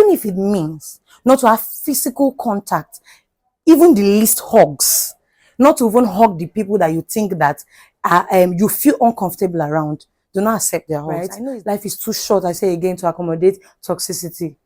even if it means not to have physical contact, even the least hugs, not to even hug the people that you think that you feel uncomfortable around. Do not accept their hugs. Right? I know life is too short, I say again, to accommodate toxicity.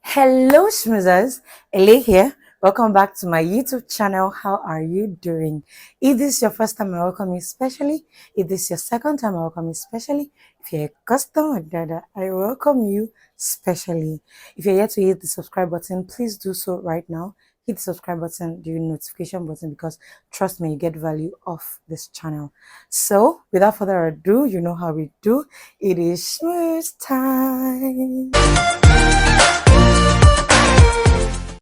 Hello schmoozers, Ele here. Welcome back to my YouTube channel. How are you doing? If this is your first time, I welcome you specially. If this is your second time, I welcome you specially. If you're a customer dada, I welcome you specially. If you're yet to hit the subscribe button, please do so right now. Hit the subscribe button, the notification button, because trust me, you get value off this channel. So without further ado, you know how we do. It is Schmooze time.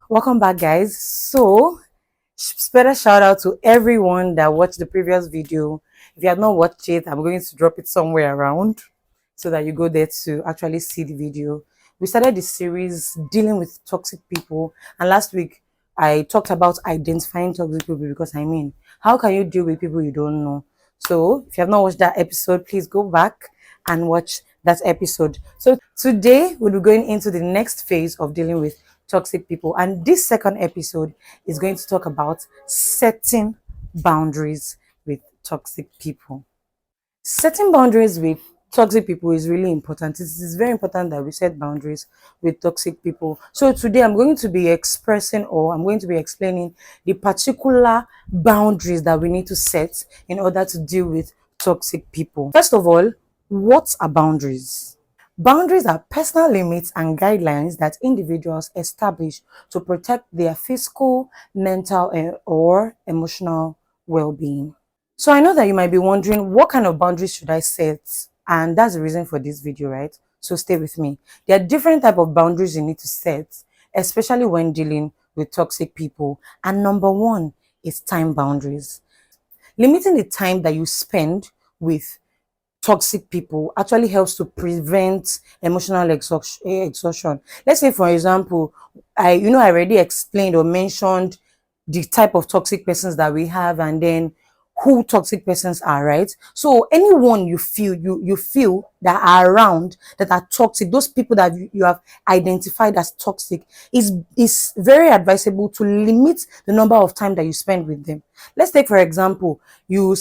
Welcome back, guys. So special shout out to everyone that watched the previous video. If you have not watched it, I'm going to drop it somewhere around so that you go there to actually see the video. We started the series dealing with toxic people, and last week I talked about identifying toxic people, because I mean, how can you deal with people you don't know? So if you have not watched that episode, please go back and watch that episode. So today we'll be going into the next phase of dealing with toxic people, and this second episode is going to talk about setting boundaries with toxic people. Setting boundaries with toxic people is really important. It is very important that we set boundaries with toxic people. So today I'm going to be expressing, or I'm going to be explaining the particular boundaries that we need to set in order to deal with toxic people. First of all, what are boundaries? Boundaries are personal limits and guidelines that individuals establish to protect their physical, mental, or emotional well-being. So I know that you might be wondering, what kind of boundaries should I set? And that's the reason for this video, right? So stay with me. There are different types of boundaries you need to set, especially when dealing with toxic people. And number one is time boundaries. Limiting the time that you spend with toxic people actually helps to prevent emotional exhaustion. Let's say, for example, I already explained or mentioned the type of toxic persons that we have, and then who toxic persons are, right? So anyone you feel that are around that are toxic, those people that you have identified as toxic, is very advisable to limit the number of time that you spend with them. Let's take, for example, you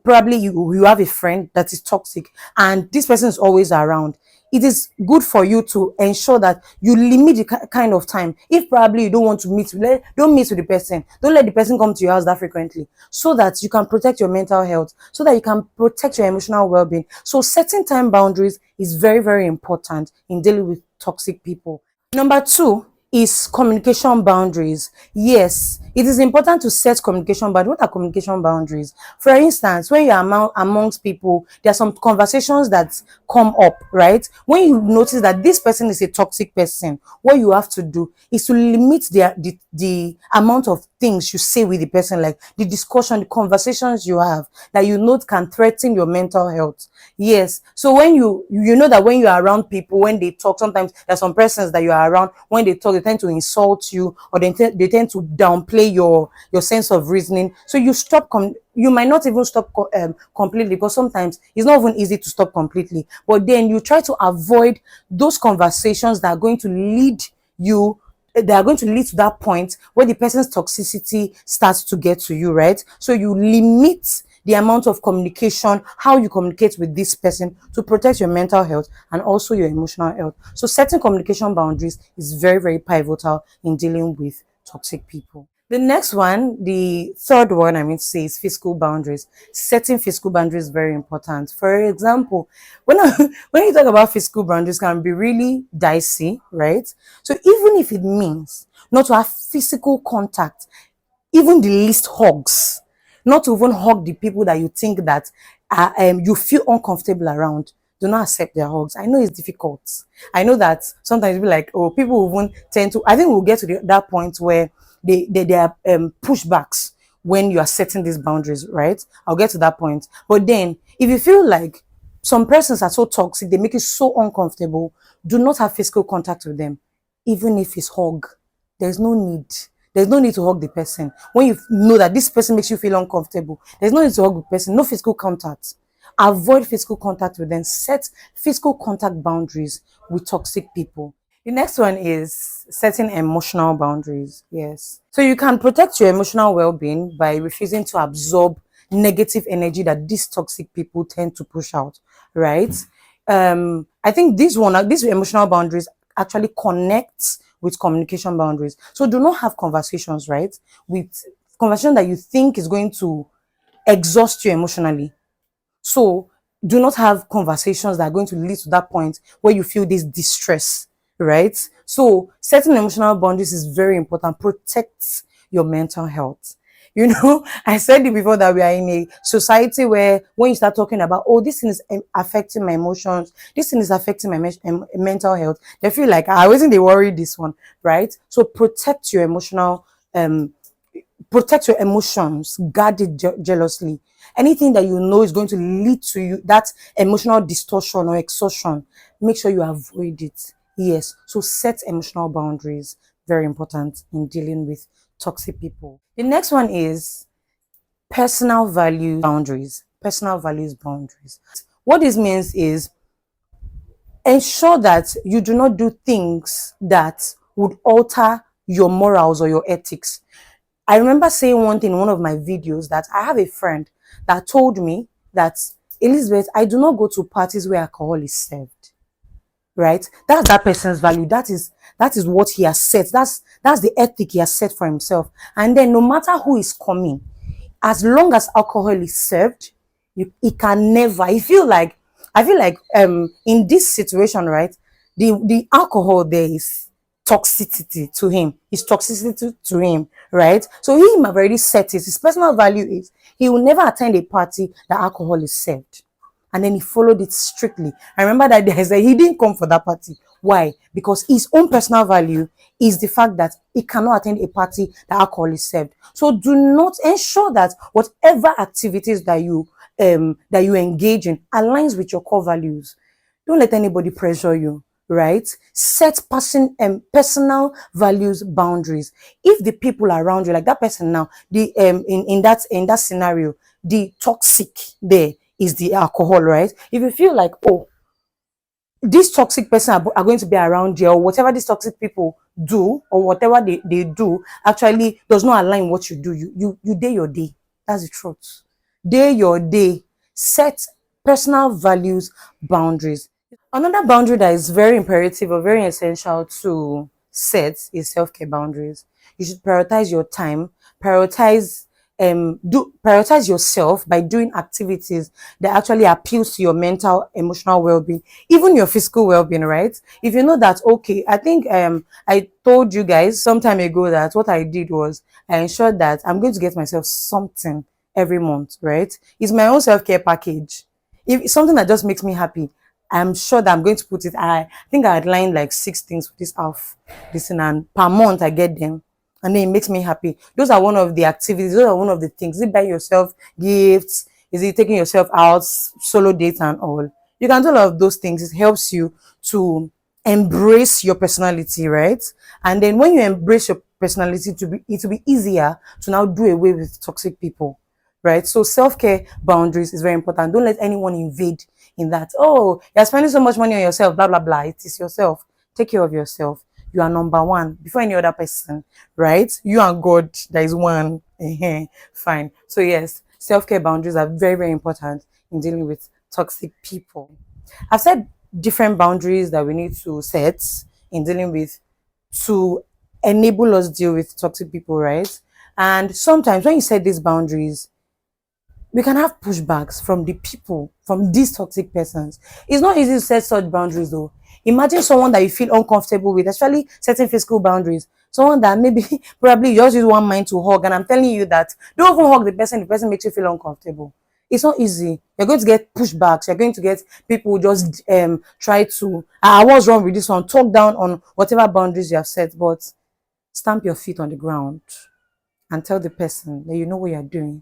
have a friend that is toxic, and this person is always around. It is good for you to ensure that you limit the kind of time. If probably you don't want to meet, don't meet with the person. Don't let the person come to your house that frequently, so that you can protect your mental health, so that you can protect your emotional well-being. So setting time boundaries is very, very important in dealing with toxic people. Number two is communication boundaries. Yes, it is important to set communication boundaries. What are communication boundaries? For instance, when you're amongst people, there are some conversations that come up, right? When you notice that this person is a toxic person, what you have to do is to limit the amount of things you say with the person, like the discussion, the conversations you have that you know can threaten your mental health. Yes, so when you know that when you are around people, when they talk, sometimes there are some persons that you are around, when they talk, they tend to insult you, or they tend to downplay your sense of reasoning. So you stop. You might not even stop completely, because sometimes it's not even easy to stop completely. But then you try to avoid those conversations that are going to lead you. They are going to lead to that point where the person's toxicity starts to get to you, right? So you limit the amount of communication, how you communicate with this person, to protect your mental health and also your emotional health. So setting communication boundaries is very, very pivotal in dealing with toxic people. The next one, the third one, I mean to say, is fiscal boundaries. Setting fiscal boundaries is very important. For example, when you talk about fiscal boundaries, can be really dicey, right? So even if it means not to have physical contact, even the least hugs, not to even hug the people that you think that you feel uncomfortable around, do not accept their hugs. I know it's difficult. I know that sometimes you'll be like, oh, people will even tend to, I think we'll get to that point where there are pushbacks when you are setting these boundaries, right? I'll get to that point. But then if you feel like some persons are so toxic, they make you so uncomfortable, do not have physical contact with them, even if it's hug. There's no need. There's no need to hug the person. When you know that this person makes you feel uncomfortable, there's no need to hug the person. No physical contact. Avoid physical contact with them. Set physical contact boundaries with toxic people. The next one is setting emotional boundaries. Yes. So you can protect your emotional well-being by refusing to absorb negative energy that these toxic people tend to push out, right? I think these emotional boundaries actually connects with communication boundaries. So do not have conversations, right? With conversation that you think is going to exhaust you emotionally. So do not have conversations that are going to lead to that point where you feel this distress, right? So setting emotional boundaries is very important. Protects your mental health. You know, I said it before that we are in a society where when you start talking about, oh, this thing is affecting my emotions, this thing is affecting my mental health, they feel like, I wasn't they worry this one, right? So um protect your emotions, guard it jealously. Anything that you know is going to lead to you that emotional distortion or exhaustion, make sure you avoid it. Yes, so set emotional boundaries, very important in dealing with toxic people. The next one is personal values boundaries. Personal values boundaries. What this means is ensure that you do not do things that would alter your morals or your ethics. I remember saying one thing in one of my videos that I have a friend that told me that, Elizabeth, I do not go to parties where alcohol is served. Right? That's that person's value. That is what he has set. That's the ethic he has set for himself. And then no matter who is coming, as long as alcohol is served, he can never. I feel like in this situation, right? The alcohol there is toxicity to him. It's toxicity to him, right? So he have already set it. His personal value is he will never attend a party that alcohol is served. And then he followed it strictly. I remember that day I said he didn't come for that party. Why? Because his own personal value is the fact that he cannot attend a party that alcohol is served. So do not ensure that whatever activities that you engage in aligns with your core values. Don't let anybody pressure you, right? Set personal values boundaries. If the people around you, like that person now, the in that scenario, the toxic there is the alcohol, right? If you feel like, oh, this toxic person are going to be around you, or whatever these toxic people do, or whatever they do actually does not align what you do, you day your day. That's the truth. Day your day. Set personal values boundaries. Another boundary that is very imperative or very essential to set is self-care boundaries. You should prioritize your time, prioritize yourself by doing activities that actually appeals to your mental, emotional well-being, even your physical well-being, right? If you know that, okay, I think I told you guys some time ago that what I did was I ensured that I'm going to get myself something every month, right? It's my own self-care package. If it's something that just makes me happy, I'm sure that I'm going to put it. I think I outlined like 6 things for this half. Listen, and per month I get them, and then it makes me happy. Those are one of the activities. Those are one of the things. Is it buying yourself gifts? Is it taking yourself out, solo dates and all? You can do all of those things. It helps you to embrace your personality, right? And then when you embrace your personality, it will be easier to now do away with toxic people, right? So self-care boundaries is very important. Don't let anyone invade in that. Oh, you're spending so much money on yourself, blah blah blah. It is yourself. Take care of yourself. You are number one before any other person, right? You and God, there is one. Fine. So yes, self-care boundaries are very, very important in dealing with toxic people. I've said different boundaries that we need to set in dealing with to enable us deal with toxic people, right? And sometimes when you set these boundaries, we can have pushbacks from the people, from these toxic persons. It's not easy to set such boundaries though. Imagine someone that you feel uncomfortable with, especially setting physical boundaries. Someone that maybe probably you just use one mind to hug, and I'm telling you that don't even hug the person makes you feel uncomfortable. It's not easy. You're going to get pushbacks, you're going to get people who just try to what's wrong with this one, talk down on whatever boundaries you have set, but stamp your feet on the ground and tell the person that you know what you're doing,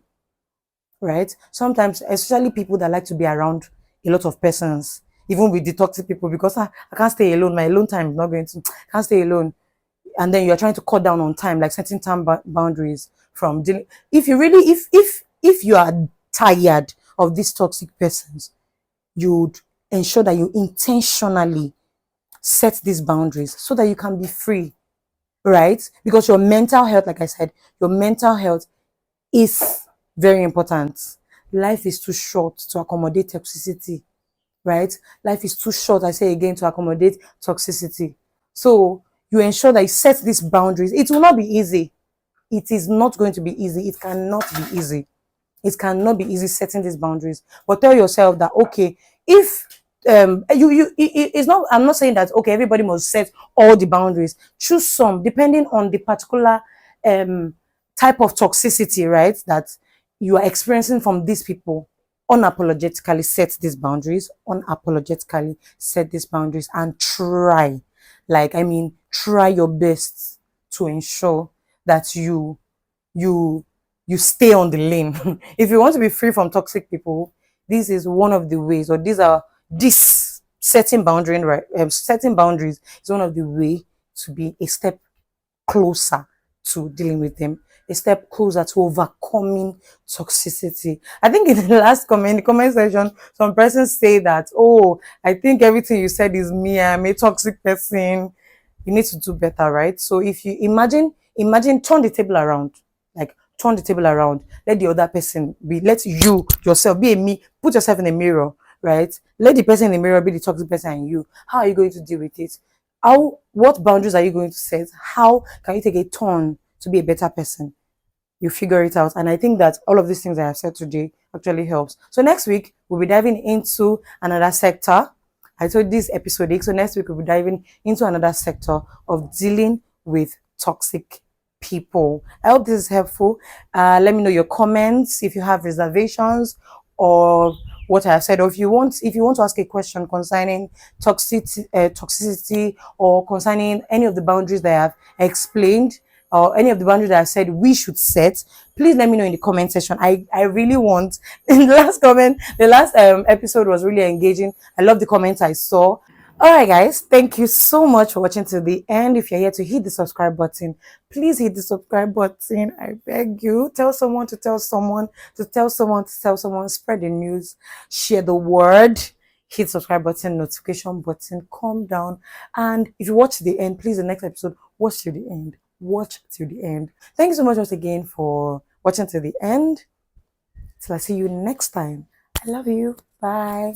right? Sometimes, especially people that like to be around a lot of persons, even with the toxic people, because I can't stay alone. My alone time is not going to, can't stay alone. and then you're trying to cut down on time, like setting time boundaries from dealing. If you really, if you are tired of these toxic persons, you'd ensure that you intentionally set these boundaries so that you can be free, right? Because your mental health, like I said, your mental health is very important. Life is too short to accommodate toxicity, right? Life is too short, I say again, to accommodate toxicity. So you ensure that you set these boundaries. It will not be easy. It is not going to be easy. It cannot be easy. It cannot be easy setting these boundaries. But tell yourself that, okay, if it's not, I'm not saying that okay, everybody must set all the boundaries. Choose some depending on the particular um type of toxicity, right, that you are experiencing from these people. Unapologetically set these boundaries, unapologetically set these boundaries, and try, like, I mean, try your best to ensure that you you stay on the lane. If you want to be free from toxic people, this is one of the ways, or these are this setting boundary, right? Setting boundaries is one of the way to be a step closer to dealing with them, a step closer to overcoming toxicity. I think in the last comment, the comment section, some persons say that, oh, I think everything you said is me, I'm a toxic person. You need to do better, right? So if you imagine, turn the table around, like turn the table around, let the other person be, let you yourself be a me, put yourself in a mirror, right? Let the person in the mirror be the toxic person and you. How are you going to deal with it? How, what boundaries are you going to set? How can you take a turn to be a better person? You figure it out. And I think that all of these things I have said today actually helps. So next week, we'll be diving into another sector. I told this episodic. So next week, we'll be diving into another sector of dealing with toxic people. I hope this is helpful. Let me know your comments if you have reservations or what I have said, or if you want to ask a question concerning toxicity or concerning any of the boundaries that I have explained, or any of the boundaries that I said we should set, please let me know in the comment section. I really want, in the last comment, the last episode was really engaging. I love the comments I saw. All right, guys, thank you so much for watching to the end. If you're here to hit the subscribe button, please hit the subscribe button. I beg you. Tell someone to tell someone to tell someone to tell someone. Spread the news, share the word, hit subscribe button, notification button, calm down. And if you watch to the end, please, the next episode, watch to the end. Watch to the end. Thank you so much once again for watching to the end. Till I see you next time. I love you. Bye.